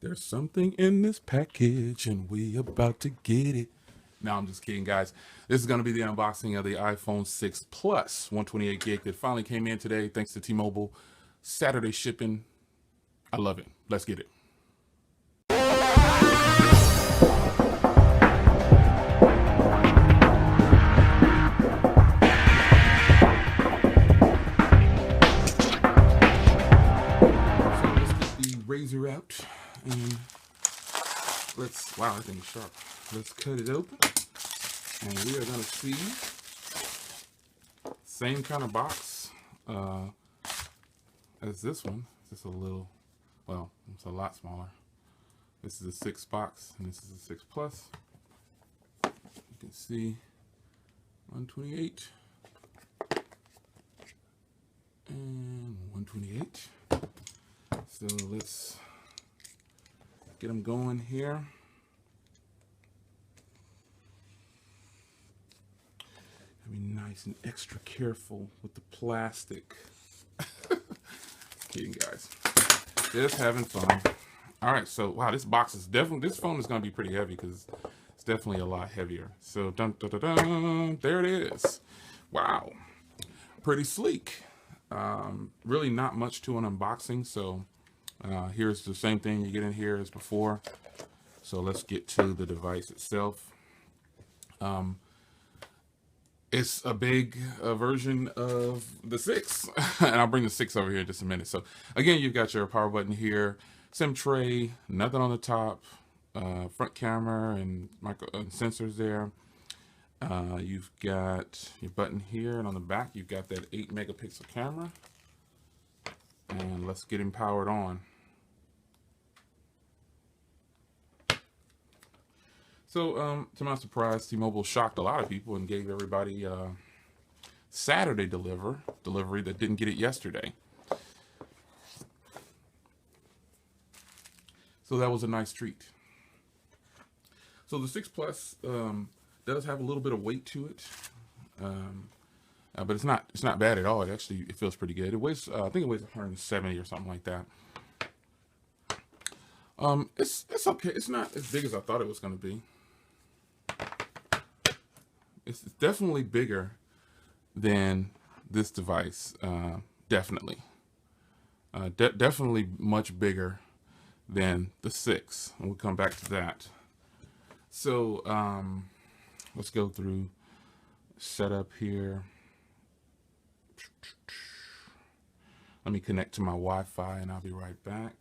There's something in this package and we about to get it. No, I'm just kidding, guys. This is going to be the unboxing of the iPhone 6 Plus 128 gig that finally came in today thanks to T-Mobile. Saturday shipping. I love it. Let's get it. So let's get the razor out and wow, that thing is sharp. Let's cut it open and we are going to see same kind of box as this one. Just a little, well, it's a lot smaller. This is a 6 box and this is a 6 Plus. You can see 128 and 128. So let's get them going here. Be nice and extra careful with the plastic. Kidding, guys. Just having fun. All right, so wow, this box is definitely, this phone is going to be pretty heavy because it's definitely a lot heavier. So dun, dun, dun, dun, there it is. Wow, pretty sleek. Really not much to an unboxing. So here's the same thing you get in here as before. So let's get to the device itself. It's a big version of the 6, and I'll bring the 6 over here in just a minute. So again, you've got your power button here, SIM tray, nothing on the top, front camera and micro sensors there. You've got your button here, and on the back you've got that 8 megapixel camera. And let's get him powered on. So, to my surprise, T-Mobile shocked a lot of people and gave everybody Saturday delivery that didn't get it yesterday. So that was a nice treat. So the 6 Plus does have a little bit of weight to it, but it's not bad at all. It feels pretty good. It weighs I think it weighs 170 or something like that. It's okay. It's not as big as I thought it was going to be. It's definitely bigger than this device. Definitely. Definitely much bigger than the 6. And we'll come back to that. So let's go through setup here. Let me connect to my Wi-Fi and I'll be right back.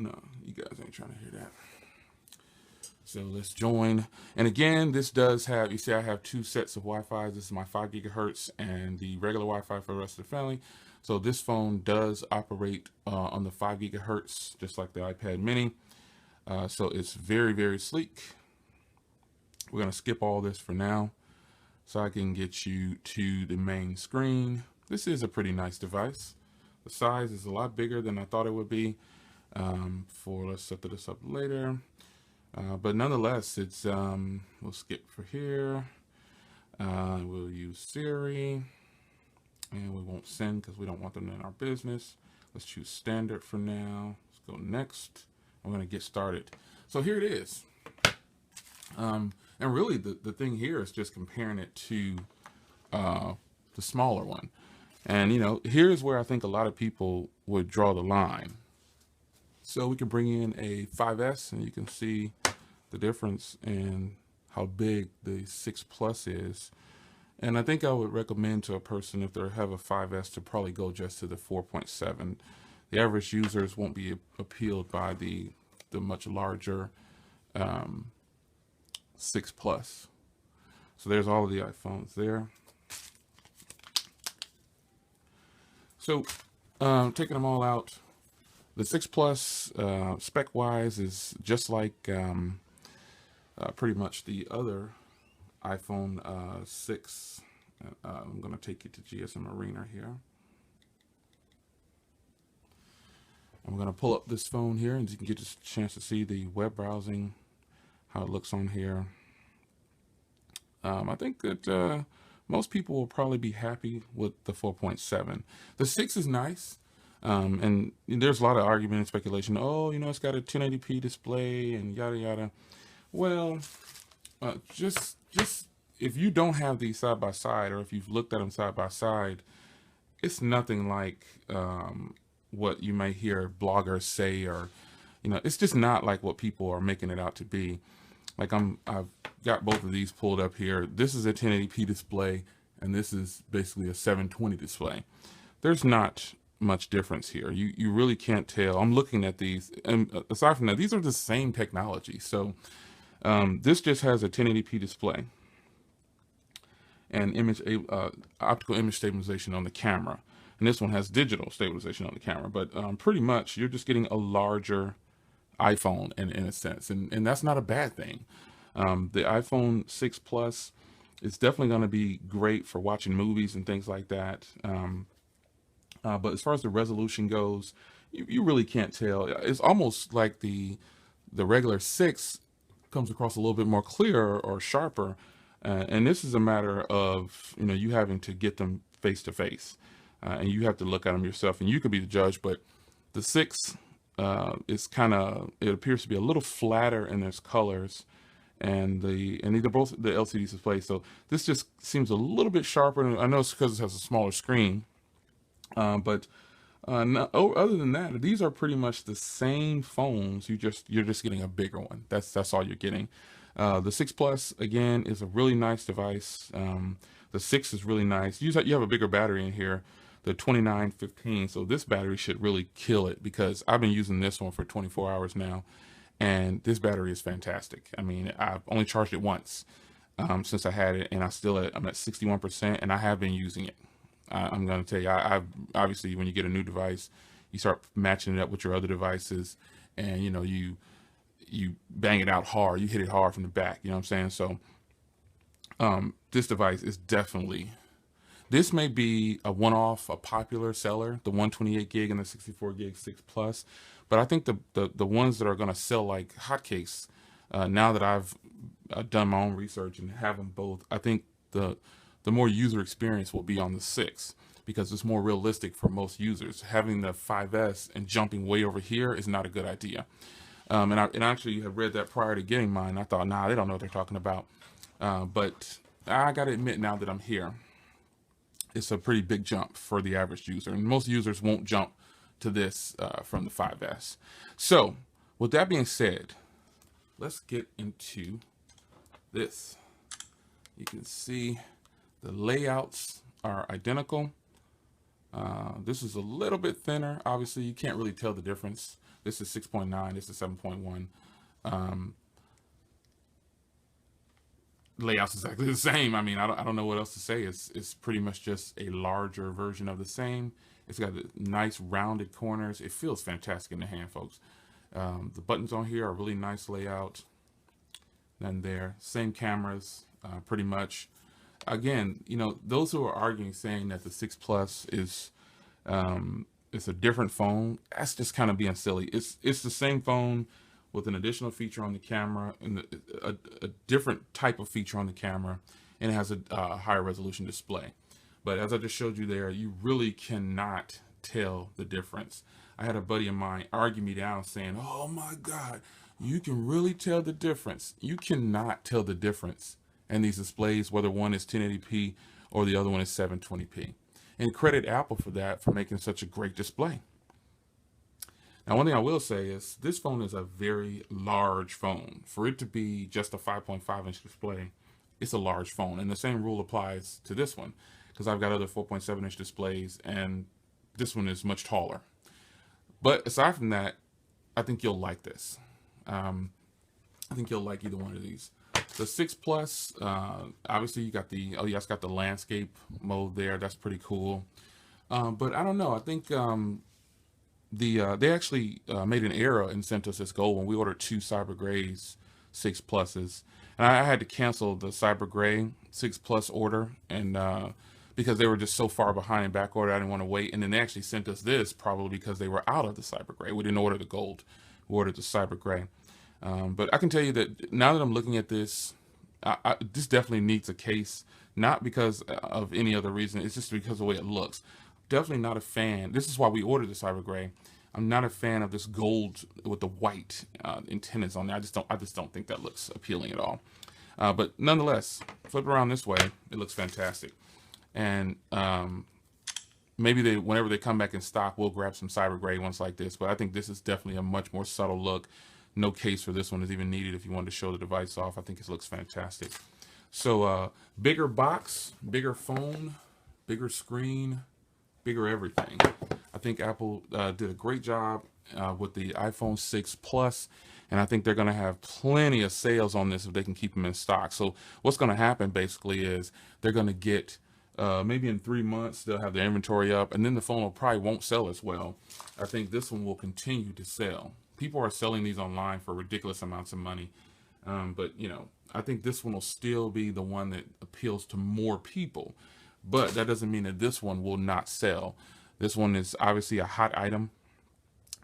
No, you guys ain't trying to hear that. So let's join. And again, this does have, you see I have 2 sets of Wi-Fi. This is my 5 gigahertz and the regular Wi-Fi for the rest of the family. So this phone does operate on the 5 gigahertz, just like the iPad mini. So it's very, very sleek. We're going to skip all this for now so I can get you to the main screen. This is a pretty nice device. The size is a lot bigger than I thought it would be. Let's set this up later. But nonetheless, it's we'll skip for here. We'll use Siri, and we won't send because we don't want them in our business. Let's choose standard for now. Let's go next. I'm going to get started. So here it is. And really, the thing here is just comparing it to the smaller one. And, you know, here's where I think a lot of people would draw the line. So we can bring in a 5S, and you can see the difference in how big the 6 Plus is. And I think I would recommend to a person, if they have a 5S, to probably go just to the 4.7. The average users won't be appealed by the much larger 6 Plus. So there's all of the iPhones there. So taking them all out, the 6 Plus spec-wise is just like pretty much the other iPhone 6. I'm going to take you to GSM Arena here. I'm going to pull up this phone here and you can get a chance to see the web browsing, how it looks on here. I think that most people will probably be happy with the 4.7. The 6 is nice. And there's a lot of argument and speculation. Oh, it's got a 1080p display and yada yada. Well, just if you don't have these side by side, or if you've looked at them side by side, it's nothing like what you may hear bloggers say, or it's just not like what people are making it out to be. Like I've got both of these pulled up here. This is a 1080p display, and this is basically a 720 display. There's not much difference here. You really can't tell. I'm looking at these, and aside from that, these are the same technology. So this just has a 1080p display and optical image stabilization on the camera, and this one has digital stabilization on the camera. But pretty much, you're just getting a larger iPhone in a sense, and that's not a bad thing. The iPhone 6 Plus is definitely going to be great for watching movies and things like that. But as far as the resolution goes, you really can't tell. It's almost like the regular 6 comes across a little bit more clear or sharper, and this is a matter of you having to get them face to face, and you have to look at them yourself, and you could be the judge. But the 6 is it appears to be a little flatter in its colors, and these are both the LCD displays. So this just seems a little bit sharper. I know it's because it has a smaller screen, but other than that, these are pretty much the same phones. You're just getting a bigger one. That's all you're getting. The 6 Plus again is a really nice device. The 6 is really nice. You have a bigger battery in here, the 2915. So this battery should really kill it, because I've been using this one for 24 hours now, and this battery is fantastic. I mean, I've only charged it once since I had it, and I'm at 61%, and I have been using it. I'm going to tell you, I've obviously, when you get a new device, you start matching it up with your other devices, and you bang it out hard, you hit it hard from the back. You know what I'm saying? So this device is definitely, this may be a one-off, a popular seller, the 128 gig and the 64 gig 6 Plus, but I think the ones that are going to sell like hotcakes, now that I've done my own research and have them both, I think the more user experience will be on the 6, because it's more realistic for most users. Having the 5S and jumping way over here is not a good idea. And I actually have read that prior to getting mine. I thought, nah, they don't know what they're talking about. But I got to admit, now that I'm here, it's a pretty big jump for the average user, and most users won't jump to this from the 5S. So with that being said, let's get into this. You can see the layouts are identical. This is a little bit thinner. Obviously, you can't really tell the difference. This is 6.9, this is 7.1. Layout's exactly the same. I mean, I don't know what else to say. It's pretty much just a larger version of the same. It's got the nice rounded corners. It feels fantastic in the hand, folks. The buttons on here are really nice layout. And there, same cameras, pretty much. Again, those who are arguing, saying that the 6 Plus is it's a different phone, that's just kind of being silly. It's the same phone with an additional feature on the camera, and a different type of feature on the camera, and it has a higher resolution display. But as I just showed you there, you really cannot tell the difference. I had a buddy of mine argue me down, saying, oh my God, you can really tell the difference. You cannot tell the difference in these displays, whether one is 1080p or the other one is 720p. And credit Apple for that, for making such a great display. Now, one thing I will say is this phone is a very large phone. For it to be just a 5.5-inch display, it's a large phone. And the same rule applies to this one, because I've got other 4.7-inch displays, and this one is much taller. But aside from that, I think you'll like this. I think you'll like either one of these. The 6 Plus, obviously you got it's got the landscape mode there. That's pretty cool. But I don't know. I think they actually made an error and sent us this gold when we ordered 2 Cyber Grays 6 Pluses. And I had to cancel the Cyber Gray 6 Plus order, and because they were just so far behind in back order, I didn't want to wait. And then they actually sent us this, probably because they were out of the Cyber Gray. We didn't order the gold. We ordered the Cyber Gray. But I can tell you that now that I'm looking at this, this definitely needs a case, not because of any other reason. It's just because of the way it looks. Definitely not a fan. This is why we ordered the cyber gray. I'm not a fan of this gold with the white antennas on there. I just don't think that looks appealing at all. But nonetheless, flip it around this way, it looks fantastic. And maybe whenever they come back in stock, we'll grab some cyber gray ones like this. But I think this is definitely a much more subtle look. No case for this one is even needed if you wanted to show the device off. I think it looks fantastic. So bigger box, bigger phone, bigger screen, bigger everything. I think Apple did a great job with the iPhone 6 Plus, and I think they're going to have plenty of sales on this if they can keep them in stock. So what's going to happen basically is they're going to get maybe in 3 months they'll have their inventory up, and then the phone will probably won't sell as well. I think this one will continue to sell. People are selling these online for ridiculous amounts of money, but you know, I think this one will still be the one that appeals to more people. But that doesn't mean that this one will not sell. This one is obviously a hot item.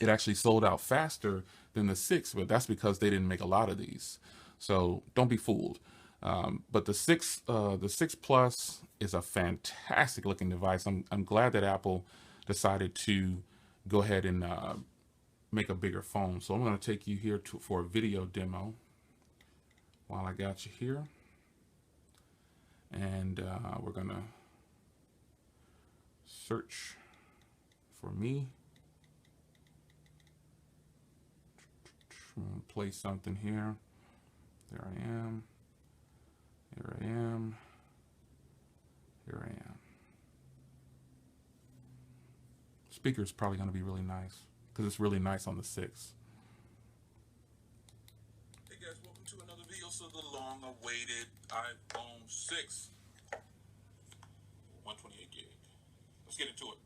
It actually sold out faster than the 6, but that's because they didn't make a lot of these. So don't be fooled. But the 6 Plus is a fantastic looking device. I'm glad that Apple decided to go ahead and make a bigger phone. So I'm going to take you here for a video demo while I got you here. And we're going to search for me. Play something here. There I am. Here I am. Here I am. Speaker's probably going to be really nice because it's really nice on the 6. Hey guys, welcome to another video. So the long-awaited iPhone 6, 128 gig. Let's get into it.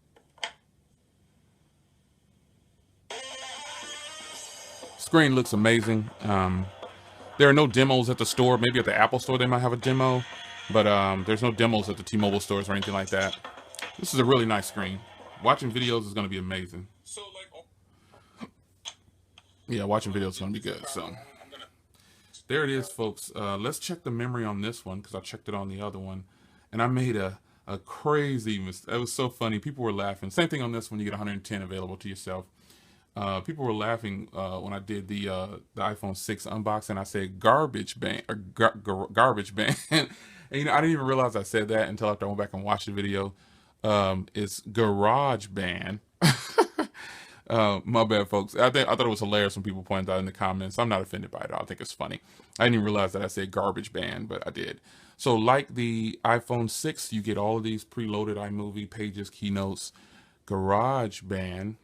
Screen looks amazing. There are no demos at the store. Maybe at the Apple store they might have a demo, but there's no demos at the T-Mobile stores or anything like that. This is a really nice screen. Watching videos is going to be amazing. Yeah, watching videos is going to be good. So there it is, folks. Let's check the memory on this one because I checked it on the other one, and I made a crazy mistake. It was so funny. People were laughing. Same thing on this one. You get 110 available to yourself. People were laughing when I did the iPhone 6 unboxing. I said garbage ban or garbage ban, and you know I didn't even realize I said that until after I went back and watched the video. It's garage ban. My bad, folks. I thought it was hilarious when people pointed out in the comments. I'm not offended by it. I think it's funny. I didn't even realize that I said garbage ban, but I did. So like the iPhone 6, you get all of these preloaded iMovie, Pages, Keynotes, Garage Band,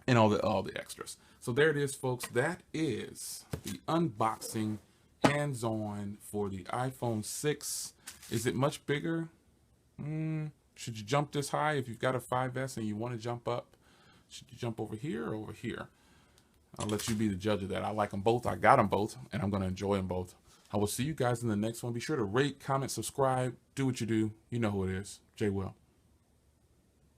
and all the extras. So there it is, folks. That is the unboxing, hands-on for the iPhone 6. Is it much bigger? Should you jump this high? If you've got a 5S and you want to jump up, should you jump over here or over here? I'll let you be the judge of that. I like them both. I got them both, and I'm going to enjoy them both. I will see you guys in the next one. Be sure to rate, comment, subscribe, do what you do. You know who it is. J. Will.